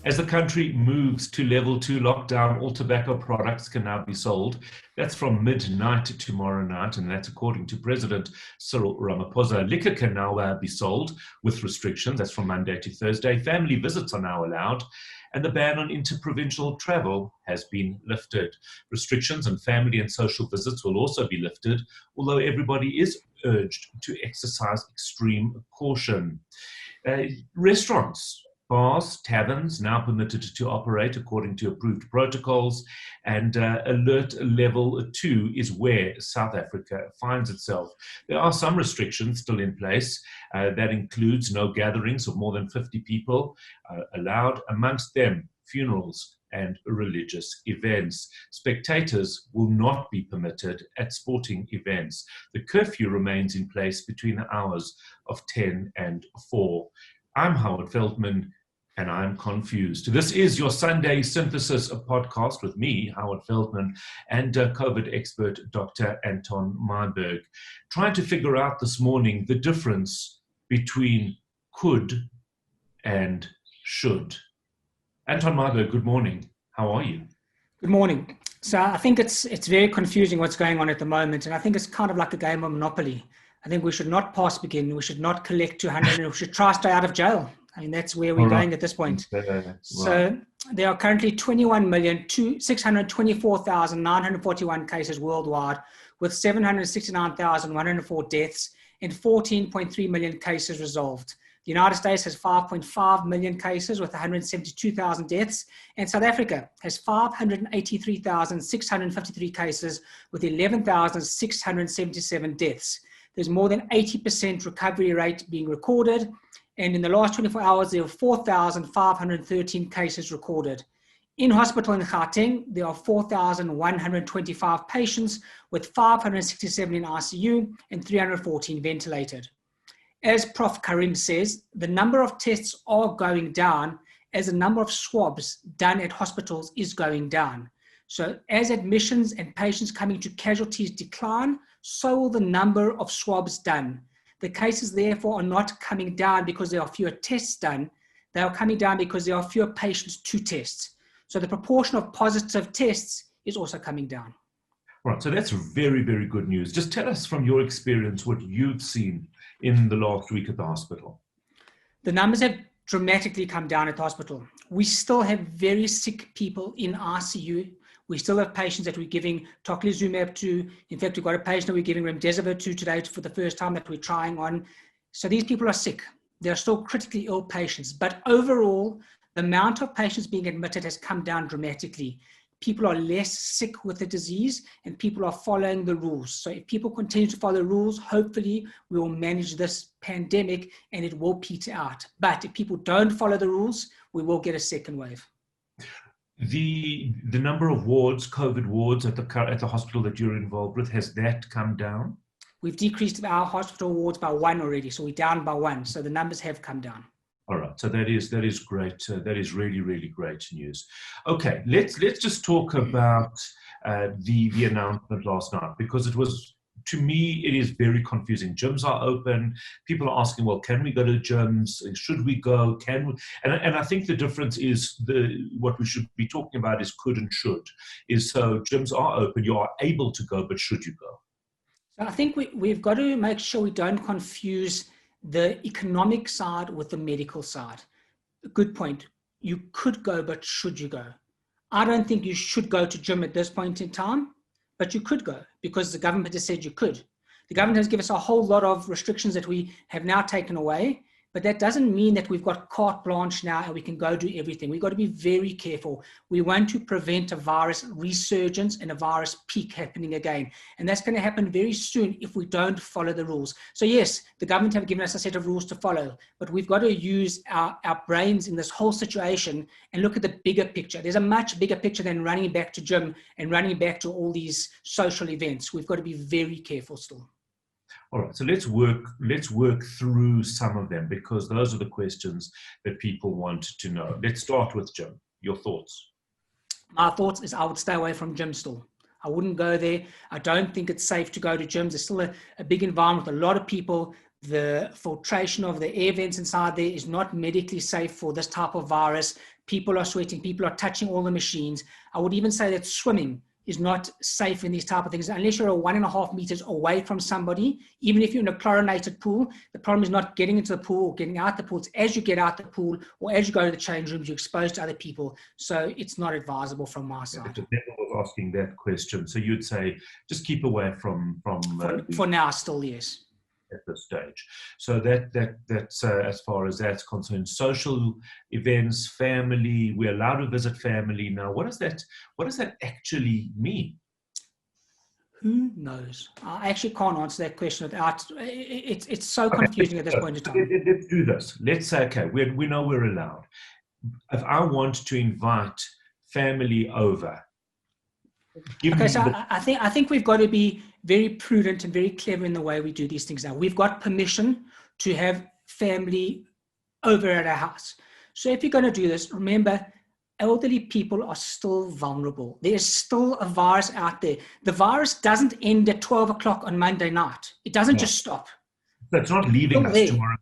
As the country moves to level 2 lockdown, all tobacco products can now be sold. That's from midnight tomorrow night, and that's according to President Cyril Ramaphosa. Liquor can now be sold with restrictions. That's from Monday to Thursday. Family visits are now allowed, and the ban on interprovincial travel has been lifted. Restrictions on family and social visits will also be lifted, although everybody is urged to exercise extreme caution. Restaurants, bars, taverns now permitted to operate according to approved protocols, and alert level 2 is where South Africa finds itself. There are some restrictions still in place. That includes no gatherings of more than 50 people allowed, amongst them funerals and religious events. Spectators will not be permitted at sporting events. The curfew remains in place between the hours of 10 and 4. I'm Howard Feldman, and I'm confused. This is your Sunday Synthesis podcast with me, Howard Feldman, and COVID expert Dr. Anton Meyberg, trying to figure out this morning the difference between could and should. Anton Meyberg, good morning. How are you? Good morning. So I think it's very confusing what's going on at the moment, and I think it's kind of like a game of Monopoly. I think we should not pass begin. We should not collect 200, and we should try to stay out of jail. I mean, that's where we're going at this point. So there are currently 21,624,941 cases worldwide, with 769,104 deaths and 14.3 million cases resolved. The United States has 5.5 million cases with 172,000 deaths, and South Africa has 583,653 cases with 11,677 deaths. There's more than 80% recovery rate being recorded, and in the last 24 hours, there are 4,513 cases recorded. In hospital in Gauteng, there are 4,125 patients, with 567 in ICU and 314 ventilated. As Prof. Karim says, the number of tests are going down as the number of swabs done at hospitals is going down. So as admissions and patients coming to casualties decline, so will the number of swabs done. The cases, therefore, are not coming down because there are fewer tests done. They are coming down because there are fewer patients to test. So the proportion of positive tests is also coming down. Right, so that's very, very good news. Just tell us from your experience what you've seen in the last week at the hospital. The numbers have dramatically come down at the hospital. We still have very sick people in ICU. We still have patients that we're giving tocilizumab to. In fact, we've got a patient that we're giving remdesivir to today for the first time that we're trying on. So these people are sick. They're still critically ill patients. But overall, the amount of patients being admitted has come down dramatically. People are less sick with the disease, and people are following the rules. So if people continue to follow the rules, hopefully we will manage this pandemic and it will peter out. But if people don't follow the rules, we will get a second wave. The number of wards, COVID wards at the hospital that you're involved with, has that come down? We've decreased our hospital wards by 1 already, so we're down by 1. So the numbers have come down. All right, so that is great. That is really, really great news. Okay, let's just talk about the announcement last night, because it was, to me, it is very confusing. Gyms are open. People are asking, well, can we go to gyms? Should we go? Can we? And I think the difference is what we should be talking about is could and should. So gyms are open. You are able to go, but should you go? So I think we've got to make sure we don't confuse the economic side with the medical side. A good point. You could go, but should you go? I don't think you should go to gym at this point in time, but you could go because the government has said you could. The government has given us a whole lot of restrictions that we have now taken away, but that doesn't mean that we've got carte blanche now and we can go do everything. We've got to be very careful. We want to prevent a virus resurgence and a virus peak happening again. And that's going to happen very soon if we don't follow the rules. So yes, the government have given us a set of rules to follow, but we've got to use our brains in this whole situation and look at the bigger picture. There's a much bigger picture than running back to gym and running back to all these social events. We've got to be very careful still. All right, so let's work through some of them, because those are the questions that people want to know. Let's start with gym. Your thoughts? My thoughts is I would stay away from gym still. I wouldn't go there. I don't think it's safe to go to gyms. There's still a big environment with a lot of people. The filtration of the air vents inside there is not medically safe for this type of virus. People are sweating, people are touching all the machines. I would even say that swimming is not safe in these type of things, unless you're 1.5 meters away from somebody. Even if you're in a chlorinated pool, the problem is not getting into the pool or getting out the pool. It's as you get out the pool or as you go to the change rooms, you're exposed to other people. So it's not advisable from my side. Neville was asking that question. So you'd say, just keep away from for now, still, yes. At this stage. So that's as far as that's concerned. Social events, family, we're allowed to visit family now. What does that actually mean? Who knows? I actually can't answer that question without, it's so confusing at this point in time. Let's do this. Let's say, okay, we know we're allowed. If I want to invite family over, okay, so I think we've got to be very prudent and very clever in the way we do these things now. We've got permission to have family over at our house. So if you're going to do this, remember, elderly people are still vulnerable. There is still a virus out there. The virus doesn't end at 12 o'clock on Monday night. It doesn't just stop. So it's not leaving us tomorrow.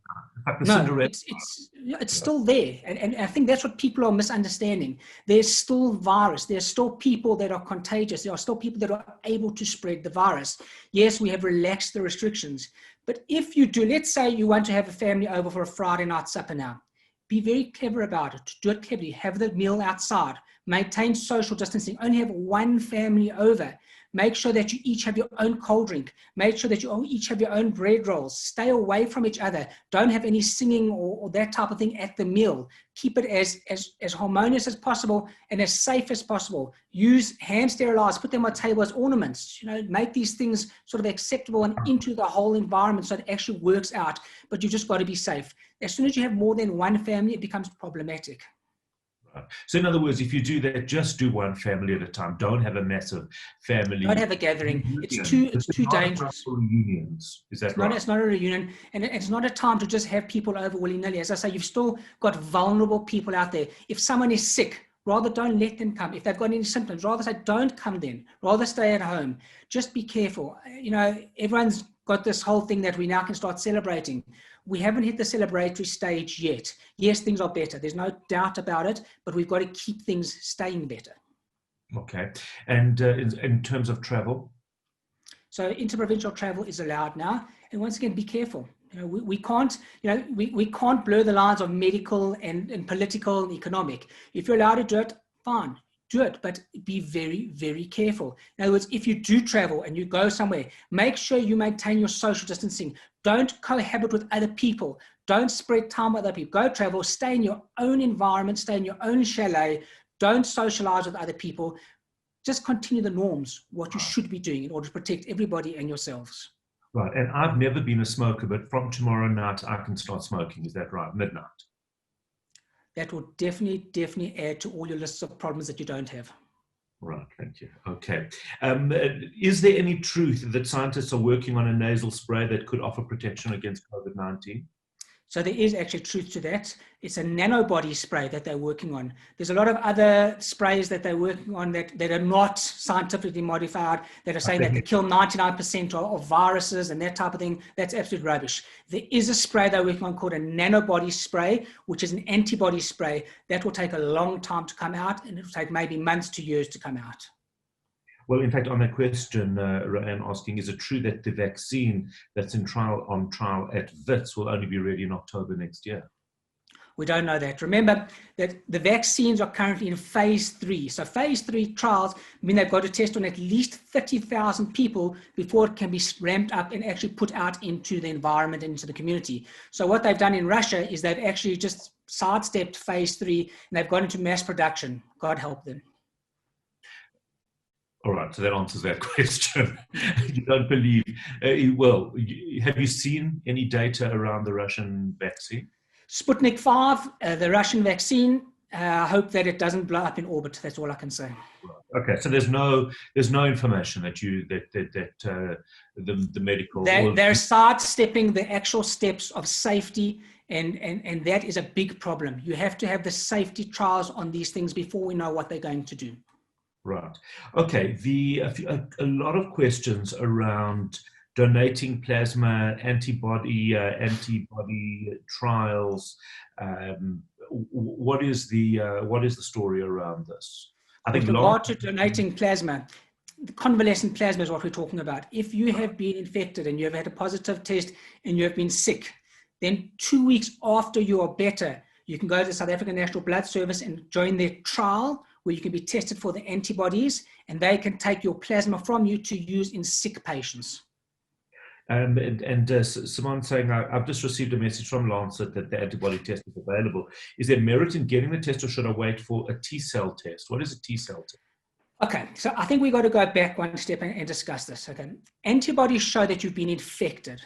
No, it's still there. And I think that's what people are misunderstanding. There's still virus. There's still people that are contagious. There are still people that are able to spread the virus. Yes, we have relaxed the restrictions. But if you do, let's say you want to have a family over for a Friday night supper now, be very clever about it. Do it cleverly. Have the meal outside. Maintain social distancing. Only have one family over. Make sure that you each have your own cold drink. Make sure that you each have your own bread rolls. Stay away from each other. Don't have any singing or that type of thing at the meal. Keep it as harmonious as possible and as safe as possible. Use hand sterilizers. Put them on table as ornaments. Make these things sort of acceptable and into the whole environment so it actually works out. But you've just got to be safe. As soon as you have more than one family, it becomes problematic. So in other words, if you do that, just do one family at a time. Don't have a massive family. Don't have a gathering. It's too dangerous. Reunions. Is that right? It's not a reunion. And it's not a time to just have people over willy-nilly. As I say, you've still got vulnerable people out there. If someone is sick, rather don't let them come. If they've got any symptoms, rather say don't come then. Rather stay at home. Just be careful. Everyone's got this whole thing that we now can start celebrating. We haven't hit the celebratory stage yet. Yes, things are better. There's no doubt about it, but we've got to keep things staying better. Okay. And in terms of travel? So interprovincial travel is allowed now. And once again, be careful. We can't, we can't blur the lines of medical and political and economic. If you're allowed to do it, fine. Do it, but be very, very careful. In other words, if you do travel and you go somewhere, make sure you maintain your social distancing. Don't cohabit with other people. Don't spread time with other people. Go travel, stay in your own environment, stay in your own chalet. Don't socialize with other people. Just continue the norms, what you should be doing in order to protect everybody and yourselves. Right, and I've never been a smoker, but from tomorrow night, I can start smoking. Is that right? Midnight? That will definitely add to all your lists of problems that you don't have. Right, thank you. Okay. Is there any truth that scientists are working on a nasal spray that could offer protection against COVID-19? So there is actually truth to that. It's a nanobody spray that they're working on. There's a lot of other sprays that they're working on that are not scientifically modified, that are saying that they kill 99% of viruses and that type of thing. That's absolute rubbish. There is a spray they're working on called a nanobody spray, which is an antibody spray that will take a long time to come out, and it will take maybe months to years to come out. Well, in fact, on that question, Ryan asking, is it true that the vaccine that's on trial at WITS will only be ready in October next year? We don't know that. Remember that the vaccines are currently in phase 3. So phase 3 trials mean they've got to test on at least 30,000 people before it can be ramped up and actually put out into the environment and into the community. So what they've done in Russia is they've actually just sidestepped phase 3 and they've gone into mass production. God help them. All right, so that answers that question. You don't believe, well, have you seen any data around the Russian vaccine? Sputnik 5, the Russian vaccine, I hope that it doesn't blow up in orbit. That's all I can say. Okay, so there's no information that the medical... They're sidestepping the actual steps of safety, and that is a big problem. You have to have the safety trials on these things before we know what they're going to do. Right. Okay. A lot of questions around donating plasma, antibody trials. What is the story around this? I think with regard to donating plasma, the convalescent plasma is what we're talking about. If you have been infected and you have had a positive test and you have been sick, then 2 weeks after you are better, you can go to the South African National Blood Service and join their trial where you can be tested for the antibodies, and they can take your plasma from you to use in sick patients. Simone saying, I've just received a message from Lancet that the antibody test is available. Is there merit in getting the test, or should I wait for a T-cell test? What is a T-cell test? Okay, so I think we've got to go back one step and discuss this. Okay, antibodies show that you've been infected,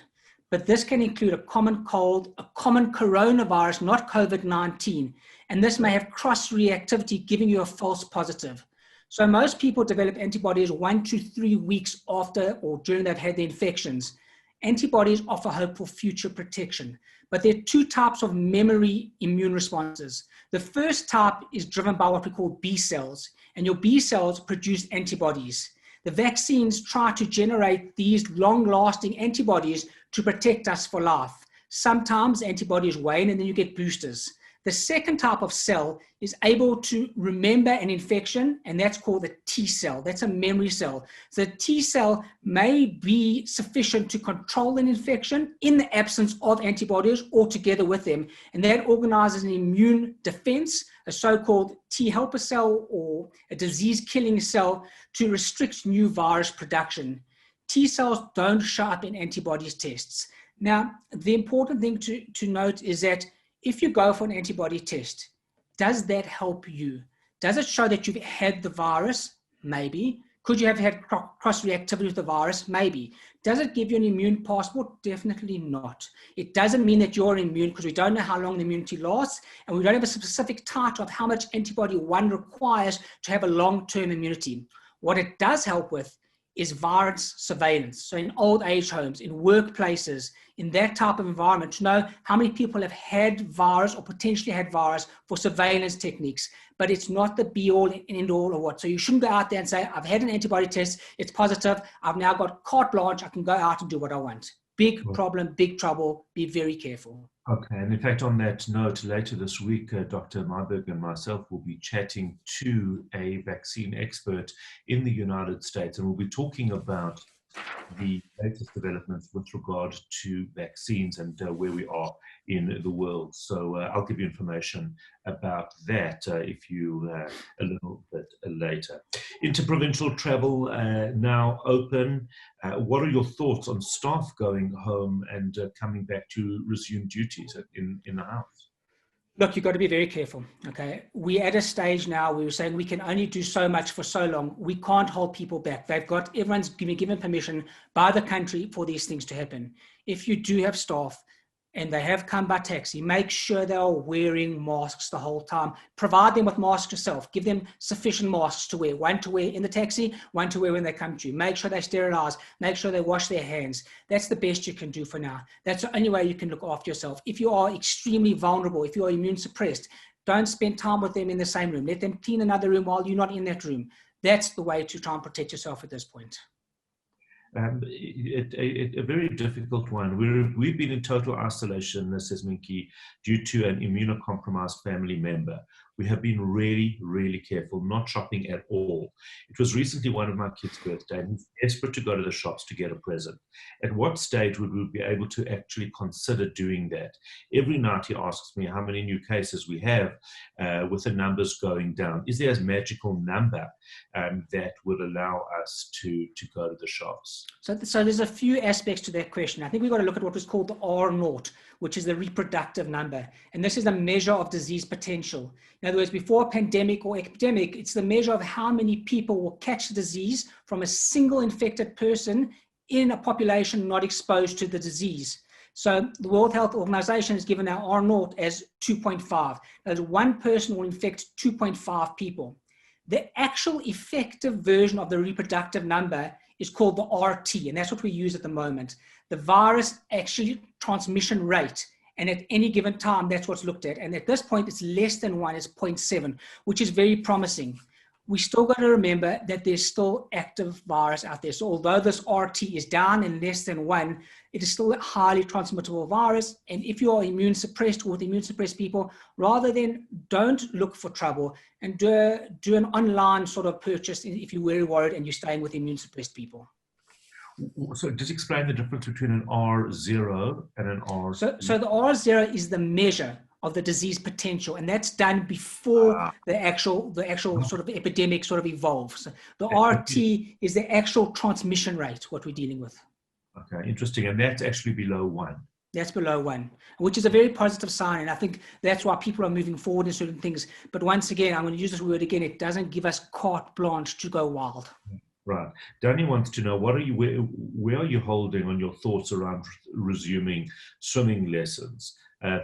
but this can include a common cold, a common coronavirus, not COVID-19, and this may have cross-reactivity, giving you a false positive. So most people develop antibodies 1 to 3 weeks after or during they've had the infections. Antibodies offer hope for future protection, but there are 2 types of memory immune responses. The first type is driven by what we call B cells, and your B cells produce antibodies. The vaccines try to generate these long-lasting antibodies to protect us for life. Sometimes antibodies wane and then you get boosters. The second type of cell is able to remember an infection, and that's called the T cell. That's a memory cell. So the T cell may be sufficient to control an infection in the absence of antibodies or together with them, and that organizes an immune defense, a so-called T helper cell or a disease-killing cell, to restrict new virus production. T cells don't show up in antibodies tests. Now, the important thing to note is that if you go for an antibody test, does that help you? Does it show that you've had the virus? Maybe. Could you have had cross-reactivity with the virus? Maybe. Does it give you an immune passport? Definitely not. It doesn't mean that you're immune, because we don't know how long the immunity lasts, and we don't have a specific title of how much antibody one requires to have a long-term immunity. What it does help with is virus surveillance. So in old age homes, in workplaces, in that type of environment, to know how many people have had virus or potentially had virus for surveillance techniques. But it's not the be all and end all or what. So you shouldn't go out there and say, I've had an antibody test, it's positive, I've now got carte blanche, I can go out and do what I want. Big problem, big trouble, be very careful. Okay, and in fact, on that note, later this week, Dr. Meyberg and myself will be chatting to a vaccine expert in the United States, and we'll be talking about the latest developments with regard to vaccines and where we are in the world. So I'll give you information about that if you a little bit later. Interprovincial travel now open. What are your thoughts on staff going home and coming back to resume duties in the house? Look, you've got to be very careful, okay? We're at a stage now where we're saying we can only do so much for so long. We can't hold people back. Everyone's been given permission by the country for these things to happen. If you do have staff and they have come by taxi, make sure they are wearing masks the whole time. Provide them with masks yourself. Give them sufficient masks to wear. One to wear in the taxi, one to wear when they come to you. Make sure they sterilize. Make sure they wash their hands. That's the best you can do for now. That's the only way you can look after yourself. If you are extremely vulnerable, if you are immune suppressed, don't spend time with them in the same room. Let them clean another room while you're not in that room. That's the way to try and protect yourself at this point. A very difficult one. We've been in total isolation, says Minky, due to an immunocompromised family member. We have been really, really careful, not shopping at all. It was recently one of my kids' birthday, and he's desperate to go to the shops to get a present. At what stage would we be able to actually consider doing that? Every night he asks me how many new cases we have with the numbers going down. Is there a magical number that would allow us to go to the shops? So there's a few aspects to that question. I think we've got to look at what was called the R0, which is the reproductive number. And this is a measure of disease potential. In other words, before a pandemic or epidemic, it's the measure of how many people will catch the disease from a single infected person in a population not exposed to the disease. So the World Health Organization has given our R0 as 2.5. That is, one person will infect 2.5 people. The actual effective version of the reproductive number is called the RT, and that's what we use at the moment. The virus actually transmission rate, and at any given time, that's what's looked at. And at this point, it's less than 1, it's 0.7, which is very promising. we still got to remember that there's still active virus out there. So although this RT is down in less than 1, it is still a highly transmittable virus. And if you are immune suppressed or with immune suppressed people, rather than don't look for trouble and do an online sort of purchase if you're very worried and you're staying with immune suppressed people. So just explain the difference between an R0 and an R. So the R0 is the measure of the disease potential, and that's done before the actual sort of epidemic sort of evolves. The RT is the actual transmission rate, what we're dealing with. Okay, interesting. And that's actually below 1. That's below 1, which is a very positive sign. And I think that's why people are moving forward in certain things. But once again, I'm going to use this word again, it doesn't give us carte blanche to go wild. Right. Danny wants to know, where are you holding on your thoughts around resuming swimming lessons?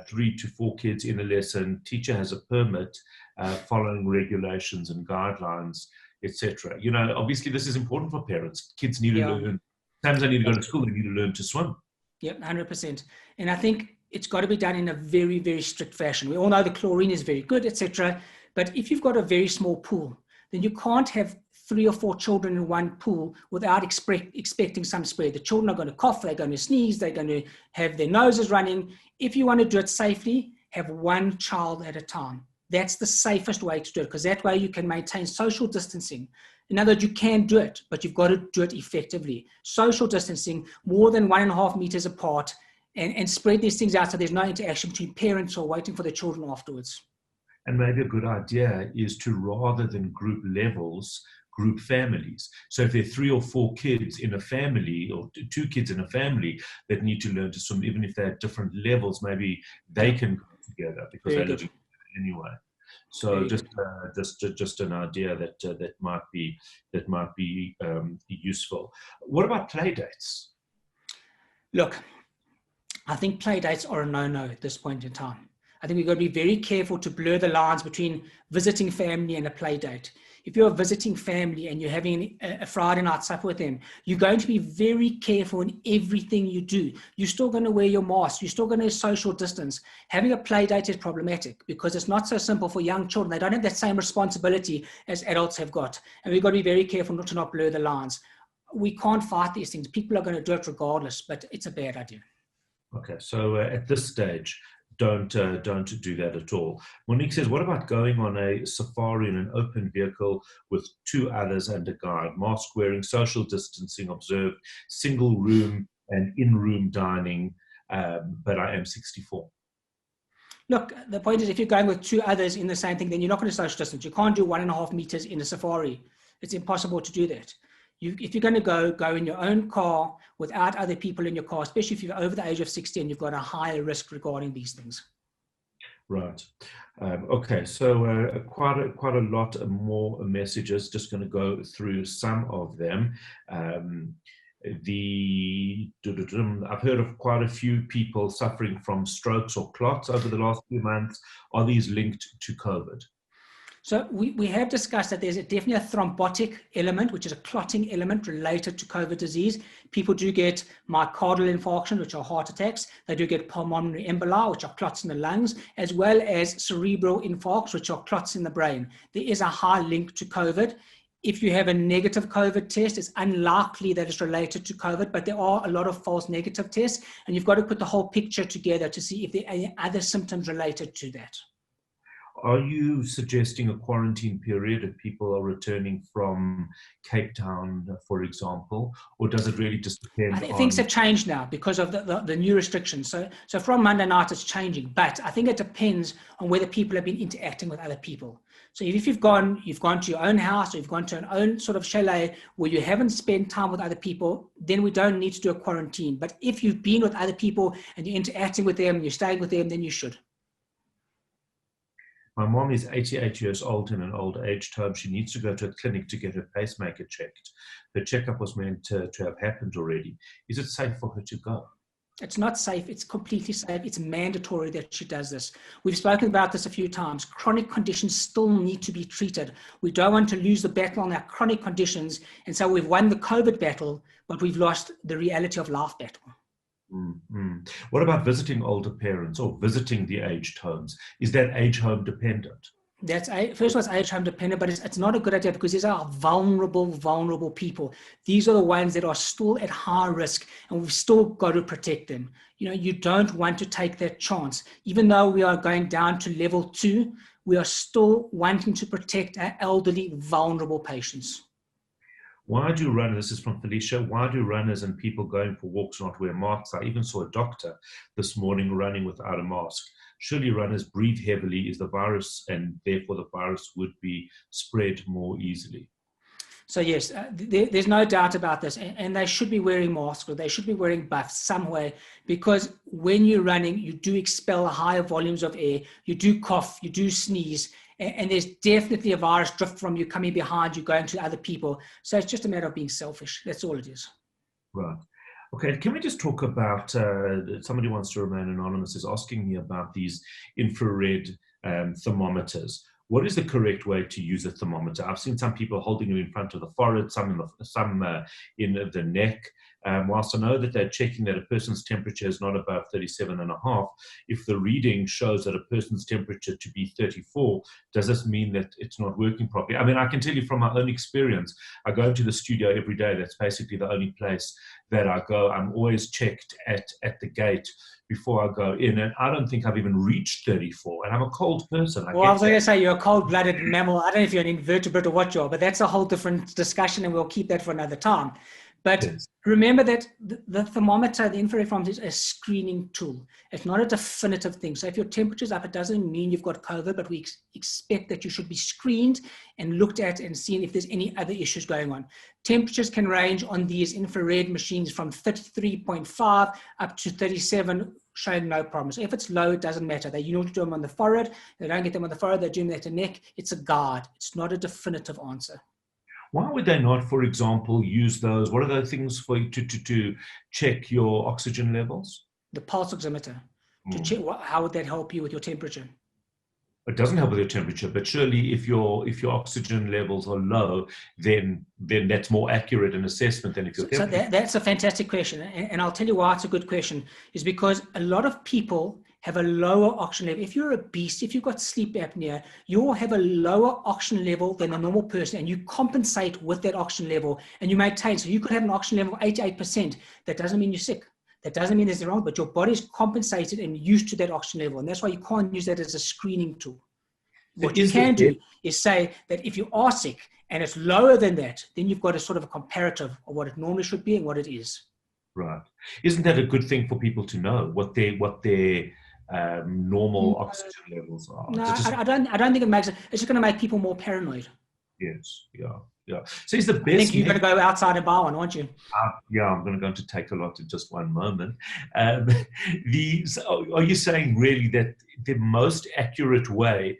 3 to 4 kids in a lesson, teacher has a permit, following regulations and guidelines, etc. You know, obviously this is important for parents. Kids need to learn. Sometimes they need to go to school, they need to learn to swim. Yep, 100%. And I think it's got to be done in a very, very strict fashion. We all know the chlorine is very good, etc. But if you've got a very small pool, then you can't have 3 or 4 children in one pool without expecting some spread. The children are going to cough, they're going to sneeze, they're going to have their noses running. If you want to do it safely, have 1 child at a time. That's the safest way to do it, because that way you can maintain social distancing. In other words, you can do it, but you've got to do it effectively. Social distancing, more than 1.5 meters apart, and spread these things out so there's no interaction between parents or waiting for the children afterwards. And maybe a good idea is to, rather than group levels, group families. So if there are 3 or 4 kids in a family, or 2 kids in a family that need to learn to swim, even if they're at different levels, maybe they can go together because they're living anyway. So just an idea that might be useful. What about play dates? Look, I think play dates are a no-no at this point in time. I think we've got to be very careful to blur the lines between visiting family and a play date. If you're visiting family and you're having a Friday night supper with them, you're going to be very careful in everything you do. You're still going to wear your mask. You're still going to social distance. Having a play date is problematic because it's not so simple for young children. They don't have that same responsibility as adults have got. And we've got to be very careful not to blur the lines. We can't fight these things. People are going to do it regardless, but it's a bad idea. Okay, so at this stage, don't do that at all. Monique says, what about going on a safari in an open vehicle with 2 others and a guide? Mask wearing, social distancing observed, single room and in-room dining, but I am 64. Look, the point is, if you're going with 2 others in the same thing, then you're not going to social distance. You can't do 1.5 meters in a safari. It's impossible to do that. If you're going to go in your own car without other people in your car, especially if you're over the age of 60 and you've got a higher risk regarding these things. Right. Okay. So quite a lot more messages. Just going to go through some of them. I've heard of quite a few people suffering from strokes or clots over the last few months. Are these linked to COVID? So we have discussed that there's definitely a thrombotic element, which is a clotting element related to COVID disease. People do get myocardial infarction, which are heart attacks. They do get pulmonary emboli, which are clots in the lungs, as well as cerebral infarcts, which are clots in the brain. There is a high link to COVID. If you have a negative COVID test, it's unlikely that it's related to COVID, but there are a lot of false negative tests, and you've got to put the whole picture together to see if there are any other symptoms related to that. Are you suggesting a quarantine period if people are returning from Cape Town, for example, or does it really just depend? I think things have changed now because of the new restrictions. So from Monday night, it's changing, but I think it depends on whether people have been interacting with other people. So if you've gone to your own house, or you've gone to an own sort of chalet where you haven't spent time with other people, then we don't need to do a quarantine. But if you've been with other people and you're interacting with them, you're staying with them, then you should. My mom is 88 years old in an old age home. She needs to go to a clinic to get her pacemaker checked. The checkup was meant to have happened already. Is it safe for her to go? It's not safe. It's completely safe. It's mandatory that she does this. We've spoken about this a few times. Chronic conditions still need to be treated. We don't want to lose the battle on our chronic conditions. And so we've won the COVID battle, but we've lost the reality of life battle. Mm-hmm. What about visiting older parents or visiting the aged homes? Is that age home dependent? First of all, it's age home dependent, but it's not a good idea because these are vulnerable people. These are the ones that are still at high risk, and we've still got to protect them. You don't want to take that chance. Even though we are going down to level 2, we are still wanting to protect our elderly, vulnerable patients. Why do runners, this is from Felicia, why do runners and people going for walks not wear masks? I even saw a doctor this morning running without a mask. Surely runners breathe heavily, is the virus, and therefore the virus would be spread more easily. So yes, there's no doubt about this, and they should be wearing masks, or they should be wearing buffs some way, because when you're running, you do expel higher volumes of air, you do cough, you do sneeze, and there's definitely a virus drift from you coming behind you, going to other people. So it's just a matter of being selfish. That's all it is. Right. Okay, can we just talk about, somebody wants to remain anonymous, is asking me about these infrared thermometers. What is the correct way to use a thermometer? I've seen some people holding it in front of the forehead, some in the neck. Whilst I know that they're checking that a person's temperature is not above 37.5, if the reading shows that a person's temperature to be 34, does this mean that it's not working properly? I mean, I can tell you from my own experience, I go to the studio every day. That's basically the only place that I go. I'm always checked at the gate before I go in, and I don't think I've even reached 34, and I'm a cold person. I was going to say you're a cold-blooded mammal. I don't know if you're an invertebrate or what you are, but that's a whole different discussion, and we'll keep that for another time. But yes, remember that the thermometer, the infrared thermometer, is a screening tool. It's not a definitive thing. So if your temperature's up, it doesn't mean you've got COVID, but we expect that you should be screened and looked at and seen if there's any other issues going on. Temperatures can range on these infrared machines from 33.5 up to 37, showing no problems. If it's low, it doesn't matter. They usually do them on the forehead. They don't get them on the forehead. They do them at the neck. It's a guide. It's not a definitive answer. Why would they not, for example, use those? What are the things for you to check your oxygen levels? The pulse oximeter. To check how would that help you with your temperature? It doesn't help with your temperature, but surely if your oxygen levels are low, then that's more accurate an assessment than if your temperature. So that's a fantastic question, and I'll tell you why it's a good question. Is because a lot of people have a lower oxygen level. If you're obese, if you've got sleep apnea, you'll have a lower oxygen level than a normal person, and you compensate with that oxygen level and you maintain. So you could have an oxygen level of 88%. That doesn't mean you're sick. That doesn't mean there's wrong, but your body's compensated and used to that oxygen level. And that's why you can't use that as a screening tool. What you can do is say that if you are sick and it's lower than that, then you've got a sort of a comparative of what it normally should be and what it is. Right. Isn't that a good thing for people to know what their normal oxygen levels are? No, I don't think it makes it. It's just going to make people more paranoid. Yes. Yeah. Yeah. So is the best. I think you're going to go outside and buy one, aren't you? Yeah, I'm going to go to take a lot in just one moment. Are you saying really that the most accurate way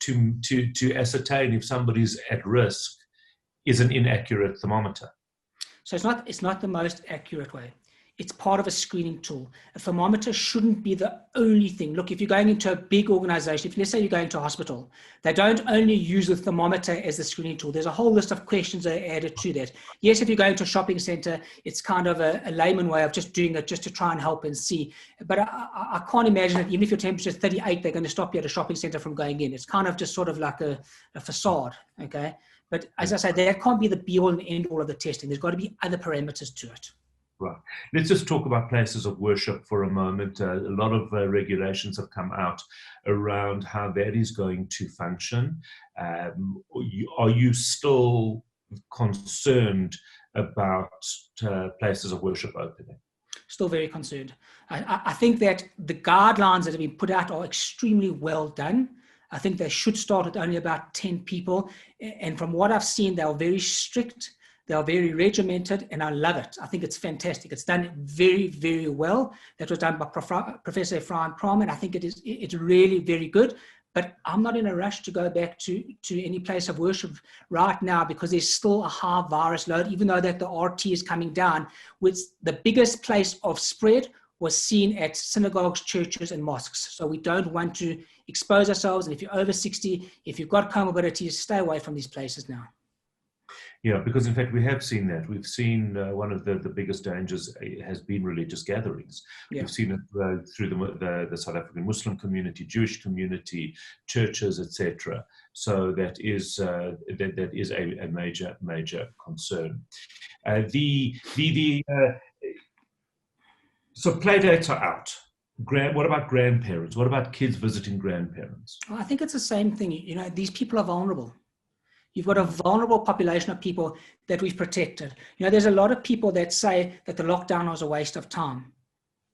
to ascertain if somebody's at risk is an inaccurate thermometer? So it's not the most accurate way. It's part of a screening tool. A thermometer shouldn't be the only thing. Look, if you're going into a big organization, let's say you're going to a hospital, they don't only use the thermometer as the screening tool. There's a whole list of questions that are added to that. Yes, if you're going to a shopping center, it's kind of a layman way of just doing it just to try and help and see. But I can't imagine that even if your temperature is 38, they're going to stop you at a shopping center from going in. It's kind of just sort of like a facade, okay? But as I say, that can't be the be-all and end-all of the testing. There's got to be other parameters to it. Right. Let's just talk about places of worship for a moment. A lot of regulations have come out around how that is going to function. Are you still concerned about places of worship opening? Still very concerned. I think that the guidelines that have been put out are extremely well done. I think they should start with only about 10 people. And from what I've seen, they are very strict. They are very regimented, and I love it. I think it's fantastic. It's done very, very well. That was done by Professor Ephraim Prom, and I think it's really very good. But I'm not in a rush to go back to any place of worship right now because there's still a high virus load, even though that the RT is coming down. With the biggest place of spread was seen at synagogues, churches, and mosques. So we don't want to expose ourselves. And if you're over 60, if you've got comorbidities, stay away from these places now. Yeah, because in fact we have seen that. We've seen one of the biggest dangers has been religious gatherings. Yeah. We've seen it through the South African Muslim community, Jewish community, churches, etc. So that is a major concern. So play dates are out. What about grandparents? What about kids visiting grandparents? Well, I think it's the same thing. You know, these people are vulnerable. You've got a vulnerable population of people that we've protected. You know, there's a lot of people that say that the lockdown was a waste of time.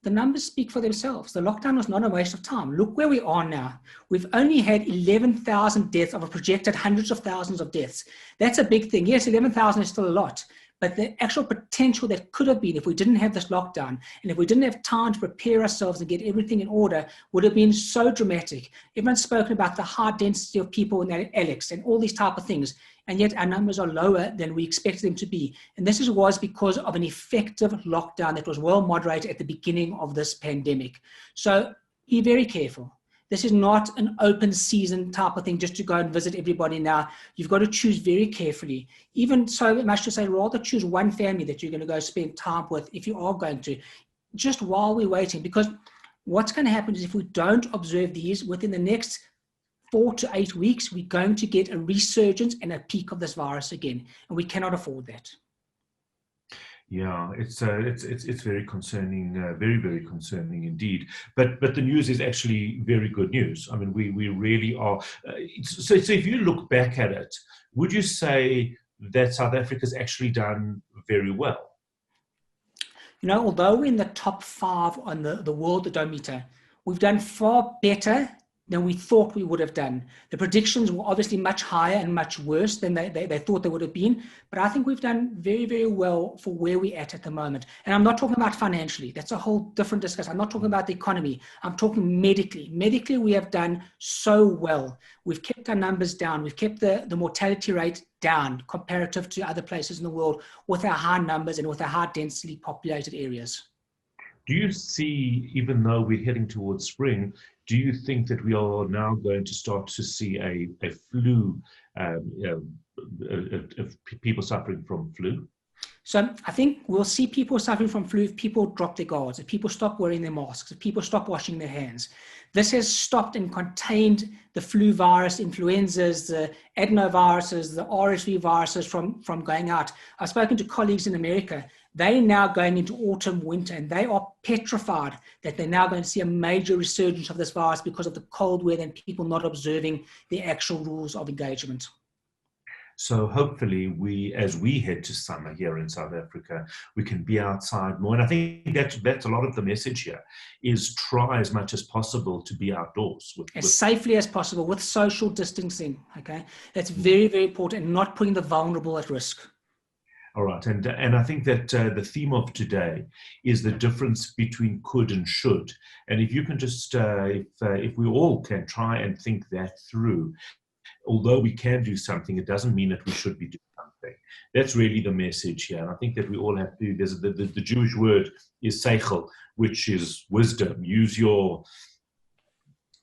The numbers speak for themselves. The lockdown was not a waste of time. Look where we are now. We've only had 11,000 deaths of a projected hundreds of thousands of deaths. That's a big thing. Yes, 11,000 is still a lot, but the actual potential that could have been if we didn't have this lockdown and if we didn't have time to prepare ourselves and get everything in order would have been so dramatic. Everyone's spoken about the high density of people in Alex and all these type of things, and yet our numbers are lower than we expected them to be. And this was because of an effective lockdown that was well moderated at the beginning of this pandemic. So be very careful. This is not an open season type of thing just to go and visit everybody now. You've got to choose very carefully. Even so much to say, rather choose one family that you're going to go spend time with if you are going to, just while we're waiting. Because what's going to happen is if we don't observe these within the next 4 to 8 weeks, we're going to get a resurgence and a peak of this virus again. And we cannot afford that. Yeah, it's very concerning, very concerning indeed. But the news is actually very good news. I mean, we really are. So if you look back at it, would you say that South Africa's actually done very well? You know, although we're in the top 5 on the world odometer, we've done far better than we thought we would have done. The predictions were obviously much higher and much worse than they thought they would have been. But I think we've done very well for where we're at the moment. And I'm not talking about financially. That's a whole different discussion. I'm not talking about the economy. I'm talking medically. Medically, we have done so well. We've kept our numbers down. We've kept the mortality rate down comparative to other places in the world with our high numbers and with our high densely populated areas. Do you see, even though we're heading towards spring, do you think that we are now going to start to see a flu, of people suffering from flu? So I think we'll see people suffering from flu if people drop their guards, if people stop wearing their masks, if people stop washing their hands. This has stopped and contained the flu virus, influenzas, the adenoviruses, the RSV viruses from going out. I've spoken to colleagues in America. They're now going into autumn, winter, and they are petrified that they're now going to see a major resurgence of this virus because of the cold weather and people not observing the actual rules of engagement. So hopefully as we head to summer here in South Africa, we can be outside more. And I think that's a lot of the message here is try as much as possible to be outdoors. As safely as possible with social distancing, okay? That's very important, and not putting the vulnerable at risk. All right, and I think that the theme of today is the difference between could and should. And if you can just, if we all can try and think that through, although we can do something, it doesn't mean that we should be doing something. That's really the message here. And I think that we all have to, there's the Jewish word is seichel, which is wisdom. Use your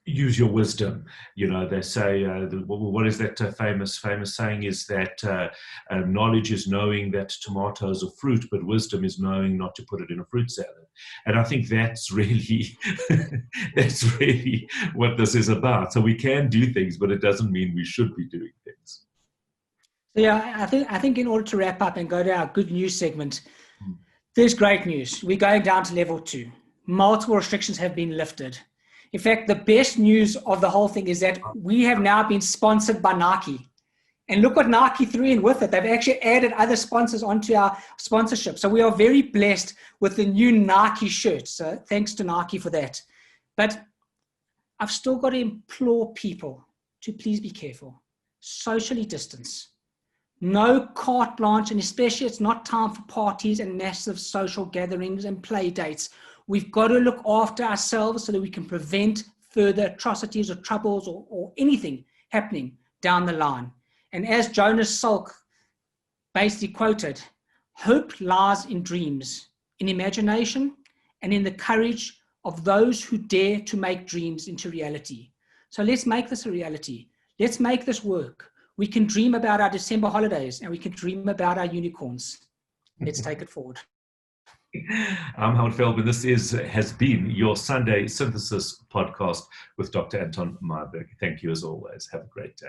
wisdom. You know, they say, what is that famous saying is that knowledge is knowing that tomatoes are fruit, but wisdom is knowing not to put it in a fruit salad. And I think that's really, that's really what this is about. So we can do things, but it doesn't mean we should be doing things. Yeah, I think in order to wrap up and go to our good news segment, there's great news. We're going down to level 2. Multiple restrictions have been lifted. In fact, the best news of the whole thing is that we have now been sponsored by Nike. And look what Nike threw in with it. They've actually added other sponsors onto our sponsorship. So we are very blessed with the new Nike shirt. So thanks to Nike for that. But I've still got to implore people to please be careful. Socially distance. No carte blanche, and especially it's not time for parties and massive social gatherings and play dates. We've got to look after ourselves so that we can prevent further atrocities or troubles or anything happening down the line. And as Jonas Salk basically quoted, hope lies in dreams, in imagination, and in the courage of those who dare to make dreams into reality. So let's make this a reality. Let's make this work. We can dream about our December holidays and we can dream about our unicorns. Let's take it forward. I'm Howard Feldman. This has been your Sunday Synthesis podcast with Dr. Anton Meyberg. Thank you as always. Have a great day.